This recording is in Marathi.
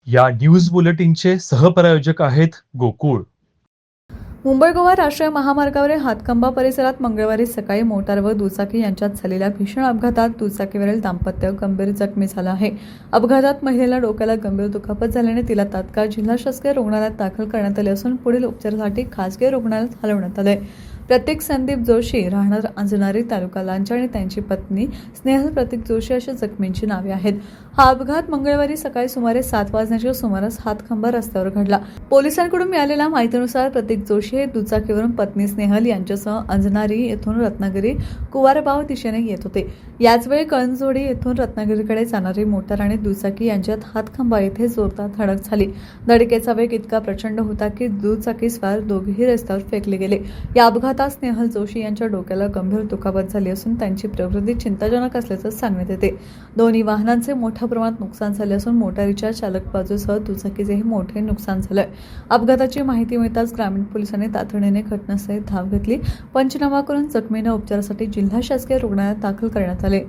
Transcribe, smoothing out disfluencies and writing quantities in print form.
या न्यूज बुलेटिनचे सहप्रायोजक आहेत गोकुळ. मुंबई गोवा राष्ट्रीय महामार्गावरील हातखंबा परिसरात मंगळवारी सकाळी मोटार व दुचाकी यांच्यात झालेल्या भीषण अपघातात दुचाकीवरील दाम्पत्य गंभीर जखमी झालं आहे. अपघातात महिलेला डोक्याला गंभीर दुखापत झाल्याने तिला तात्काळ जिल्हा शासकीय रुग्णालयात दाखल करण्यात आले असून पुढील उपचारासाठी खासगी रुग्णालयात हलवण्यात आले. प्रतीक संदीप जोशी राहणार अंजनारी तालुका लांजा आणि त्यांची पत्नी स्नेहल प्रतीक जोशी अशी जखमींची नावे आहेत. हा अपघात मंगळवारी सकाळी सुमारे 7 वाजण्याच्या सुमारास हातखंबा रस्त्यावर घडला. पोलिसांकडून मिळालेल्या माहितीनुसार प्रतीक जोशी हे दुचाकीवरून पत्नी स्नेहल यांच्यासह अंजनारी येथून रत्नागिरी कुवारबाव दिशेने येत होते. याचवेळी कळंजोडी येथून रत्नागिरीकडे जाणारी मोटार आणि दुचाकी यांच्यात हातखंबा येथे जोरदार धडक झाली. धडकेचा वेग इतका प्रचंड होता की दुचाकीस्वार दोघेही रस्त्यावर फेकले गेले. या अपघातात स्नेहल जोशी यांच्या डोक्याला गंभीर दुखापत झाली असून त्यांची प्रकृती चिंताजनक असल्याचं सांगण्यात येते. दोन्ही वाहनांचे मोठ्या प्रमाणात नुकसान झाले असून मोटारीच्या चालक बाजूसह दुचाकीचेही मोठे नुकसान झालंय. अपघाताची माहिती मिळताच ग्रामीण पोलिसांनी तातडीने घटनास्थळी धाव घेतली. पंचनामा करून जखमींना उपचारासाठी जिल्हा शासकीय रुग्णालयात दाखल करण्यात आले.